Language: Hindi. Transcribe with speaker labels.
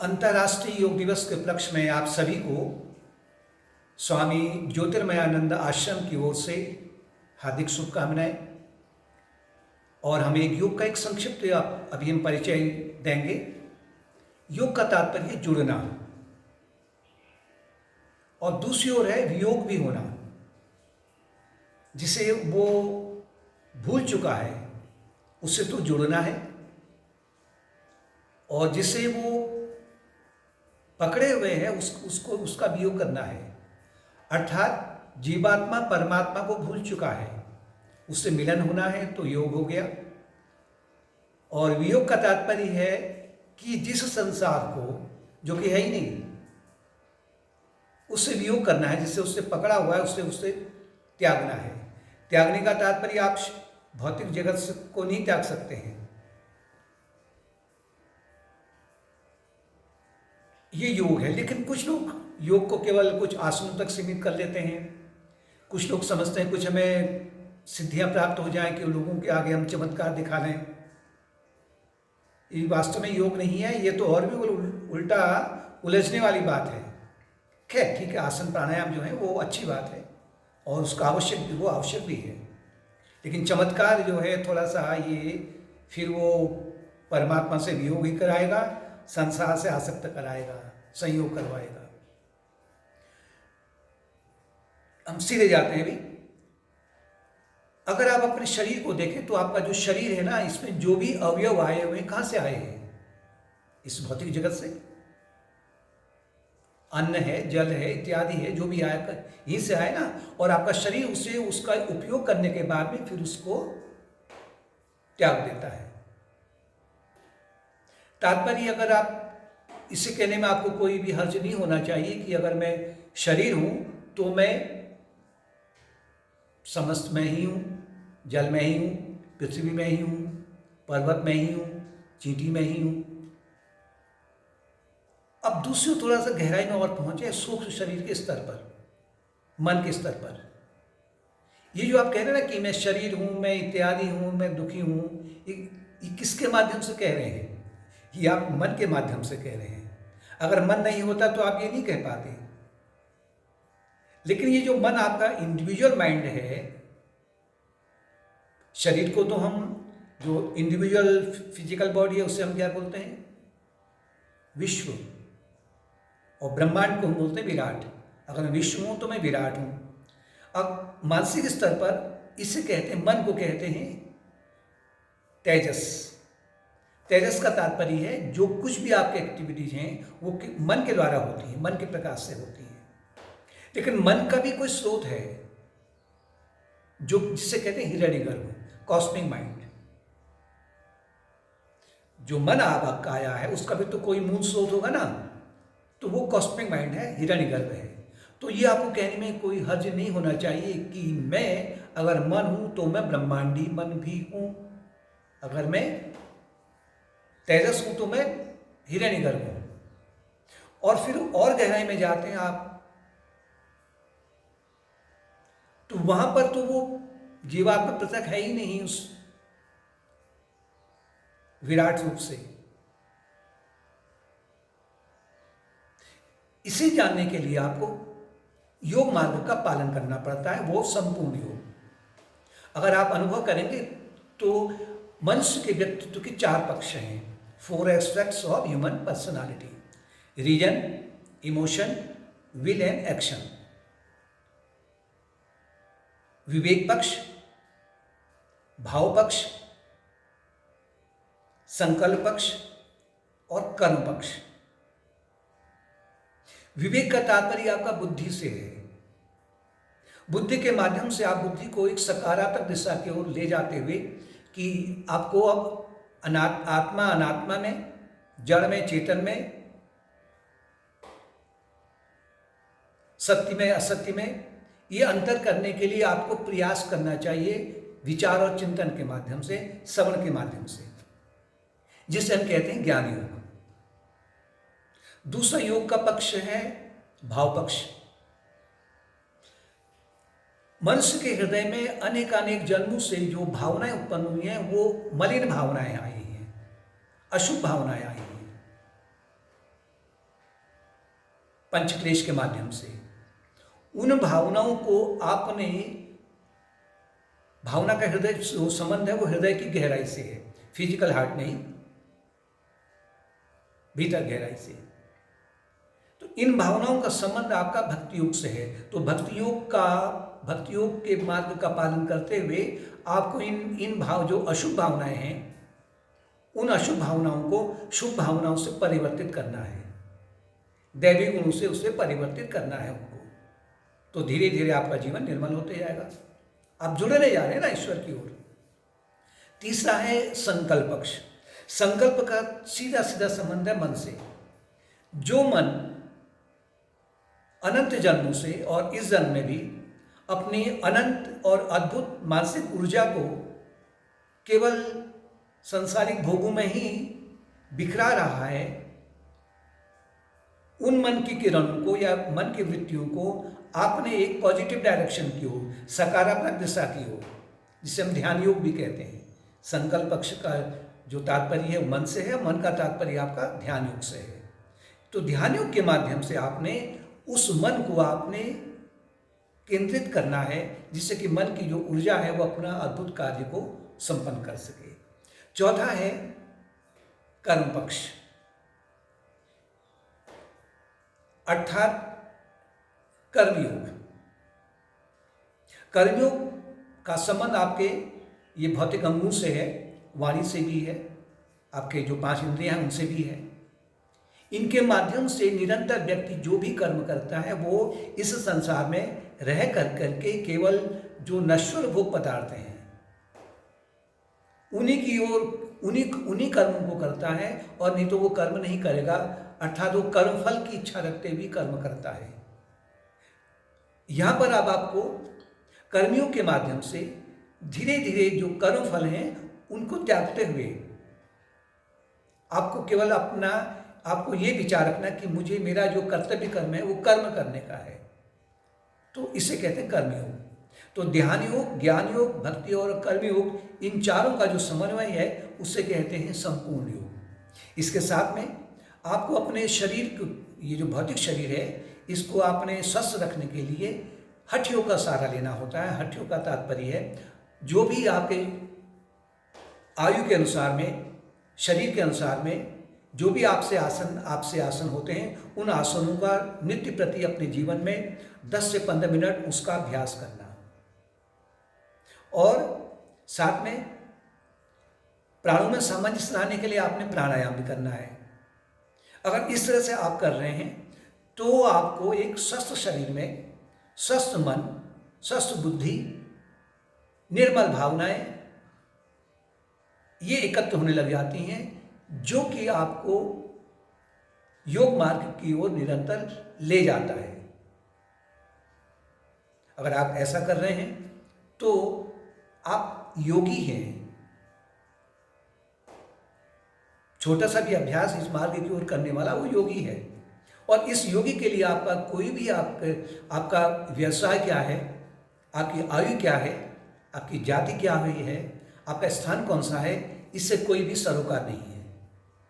Speaker 1: अंतर्राष्ट्रीय योग दिवस के उपलक्ष्य में आप सभी को स्वामी ज्योतिर्मयानंद आश्रम की ओर से हार्दिक शुभकामनाएं। और हम एक योग का एक संक्षिप्त अभी हम परिचय देंगे। योग का तात्पर्य जुड़ना और दूसरी ओर है वियोग भी होना, जिसे वो भूल चुका है उससे तो जुड़ना है, और जिसे वो पकड़े हुए हैं उसको उसका वियोग करना है। अर्थात जीवात्मा परमात्मा को भूल चुका है, उससे मिलन होना है तो योग हो गया। और वियोग का तात्पर्य है कि जिस संसार को, जो कि है ही नहीं, उससे वियोग करना है, जिससे उससे पकड़ा हुआ है उससे त्यागना है। त्यागने का तात्पर्य आप भौतिक जगत को नहीं त्याग सकते हैं। ये योग है। लेकिन कुछ लोग योग को केवल कुछ आसनों तक सीमित कर लेते हैं। कुछ लोग समझते हैं कुछ हमें सिद्धियां प्राप्त हो जाएं कि लोगों के आगे हम चमत्कार दिखा लें। ये वास्तव में योग नहीं है, ये तो और भी उल्टा उलझने वाली बात है। खैर ठीक है, आसन प्राणायाम जो है वो अच्छी बात है और उसका आवश्यक भी है। लेकिन चमत्कार जो है थोड़ा सा ये फिर वो परमात्मा से वियोग ही कराएगा, संसार से आसक्त कराएगा, संयोग करवाएगा। हम सीधे जाते हैं भी। अगर आप अपने शरीर को देखें तो आपका जो शरीर है ना, इसमें जो भी अवयव आए हुए कहां से आए हैं? इस भौतिक जगत से। अन्न है, जल है, इत्यादि है, जो भी आया यहीं से आए ना। और आपका शरीर उसे उसका उपयोग करने के बाद में फिर उसको त्याग देता है। तात्पर्य, अगर आप इसे कहने में आपको कोई भी हर्ज नहीं होना चाहिए कि अगर मैं शरीर हूं तो मैं समस्त में ही हूं, जल में ही हूं, पृथ्वी में ही हूं, पर्वत में ही हूं, चींटी में ही हूं। अब दूसरी थोड़ा सा गहराई में और पहुंचे, सूक्ष्म शरीर के स्तर पर, मन के स्तर पर। ये जो आप कह रहे हैं ना कि मैं शरीर हूं, मैं इत्यादि हूं, मैं दुखी हूं, ये किसके माध्यम से कह रहे हैं? ये आप मन के माध्यम से कह रहे हैं। अगर मन नहीं होता तो आप ये नहीं कह पाते। लेकिन ये जो मन आपका इंडिविजुअल माइंड है, शरीर को तो हम, जो इंडिविजुअल फिजिकल बॉडी है उसे हम क्या बोलते हैं? विश्व। और ब्रह्मांड को हम बोलते हैं विराट। अगर मैं विश्व हूं तो मैं विराट हूं। अब मानसिक स्तर पर इसे कहते हैं, मन को कहते हैं तेजस। तेजस का तात्पर्य है जो कुछ भी आपकी एक्टिविटीज हैं वो मन के द्वारा होती है, मन के प्रकाश से होती है। लेकिन मन का भी कोई स्रोत है जो जिसे कहते हैं हिरण्यगर्भ, कॉस्मिक माइंड। जो मन आपका आया है उसका भी तो कोई मूल स्रोत होगा ना, तो वो कॉस्मिक माइंड है, हिरण्यगर्भ है। तो ये आपको कहने में कोई हर्ज नहीं होना चाहिए कि मैं अगर मन हूं तो मैं ब्रह्मांडी मन भी हूं, अगर मैं तेजस हूं तो मैं हिरण्यगर्भ हूं। और फिर और गहराई में जाते हैं आप, तो वहां पर तो वो जीवात्मा पृथक है ही नहीं उस विराट रूप से। इसे जानने के लिए आपको योग मार्ग का पालन करना पड़ता है, वो संपूर्ण योग। अगर आप अनुभव करेंगे तो मनुष्य के व्यक्तित्व के 4 पक्ष हैं, 4 aspects of human personality: reason, emotion, will and action. विवेक पक्ष, भाव पक्ष, संकल्प पक्ष और कर्म पक्ष। विवेक का तात्पर्य आपका बुद्धि से है। बुद्धि के माध्यम से आप बुद्धि को एक सकारात्मक दिशा की ओर ले जाते हुए कि आपको अब आत्मा अनात्मा में, जड़ में चेतन में, सत्य में असत्य में, ये अंतर करने के लिए आपको प्रयास करना चाहिए विचार और चिंतन के माध्यम से, श्रवण के माध्यम से, जिसे हम कहते हैं ज्ञान योग। दूसरा योग का पक्ष है भाव पक्ष। मनुष्य के हृदय में अनेकानेक जन्मों से जो भावनाएं उत्पन्न हुई हैं वो मलिन भावनाएं आई हैं, अशुभ भावनाएं आई हैं। पंचक्लेश के माध्यम से। उन भावनाओं को आपने, भावना का हृदय जो संबंध है वो हृदय की गहराई से है, फिजिकल हार्ट नहीं, भीतर गहराई से। तो इन भावनाओं का संबंध आपका भक्ति योग से है। तो भक्ति योग के मार्ग का पालन करते हुए आपको इन भाव, जो अशुभ भावनाएं हैं, उन अशुभ भावनाओं को शुभ भावनाओं से परिवर्तित करना है, दैवी गुणों से उसे परिवर्तित करना है उनको। तो धीरे धीरे आपका जीवन निर्मल होते जाएगा, आप जुड़े रह जा रहे हैं ना ईश्वर की ओर। तीसरा है संकल्प पक्ष। संकल्प का सीधा सीधा संबंध है मन से। जो मन अनंत जन्मों से और इस जन्म में भी अपनी अनंत और अद्भुत मानसिक ऊर्जा को केवल सांसारिक भोगों में ही बिखरा रहा है, उन मन की किरणों को या मन की वृत्तियों को आपने एक पॉजिटिव डायरेक्शन की ओर, सकारात्मक दिशा की ओर, जिसे हम ध्यान योग भी कहते हैं। संकल्प पक्ष का जो तात्पर्य है मन से है, मन का तात्पर्य आपका ध्यान योग से है। तो ध्यान योग के माध्यम से आपने उस मन को आपने केंद्रित करना है, जिससे कि मन की जो ऊर्जा है वो अपना अद्भुत कार्य को संपन्न कर सके। चौथा है कर्म पक्ष, अर्थात कर्मयोग। कर्मयोग का संबंध आपके ये भौतिक अंगों से है, वाणी से भी है, आपके जो 5 इंद्रियां हैं उनसे भी है। इनके माध्यम से निरंतर व्यक्ति जो भी कर्म करता है वो इस संसार में रह करके केवल जो नश्वर भोग पदार्थ हैं उन्हीं की ओर, उन्हीं कर्मों को करता है, और नहीं तो वो कर्म नहीं करेगा, अर्थात वो कर्मफल की इच्छा रखते हुए कर्म करता है। यहाँ पर अब आपको कर्मियों के माध्यम से धीरे धीरे जो कर्मफल हैं उनको त्यागते हुए आपको केवल आपको ये विचार रखना कि मुझे मेरा जो कर्तव्य कर्म है वो कर्म करने का है। तो इसे कहते हैं कर्मयोग। तो ध्यान योग, ज्ञान योग, भक्ति और कर्मयोग, इन चारों का जो समन्वय है उसे कहते हैं संपूर्ण योग। इसके साथ में आपको अपने शरीर को, ये जो भौतिक शरीर है, इसको आपने स्वस्थ रखने के लिए हठ योग का सहारा लेना होता है। हठ योग का तात्पर्य है जो भी आपके आयु के अनुसार में, शरीर के अनुसार में जो भी आपसे आसन होते हैं, उन आसनों का नित्य प्रति अपने जीवन में 10 से 15 मिनट उसका अभ्यास करना, और साथ में प्राणों में सामंजस्य लाने के लिए आपने प्राणायाम भी करना है। अगर इस तरह से आप कर रहे हैं तो आपको एक स्वस्थ शरीर में स्वस्थ मन, स्वस्थ बुद्धि, निर्मल भावनाएं ये एकत्र होने लग जाती हैं, जो कि आपको योग मार्ग की ओर निरंतर ले जाता है। अगर आप ऐसा कर रहे हैं तो आप योगी हैं। छोटा सा भी अभ्यास इस मार्ग की ओर करने वाला वो योगी है। और इस योगी के लिए आपका कोई भी आपका व्यवसाय क्या है, आपकी आयु क्या है, आपकी जाति क्या हुई है, आपका स्थान कौन सा है, इससे कोई भी सरोकार नहीं है।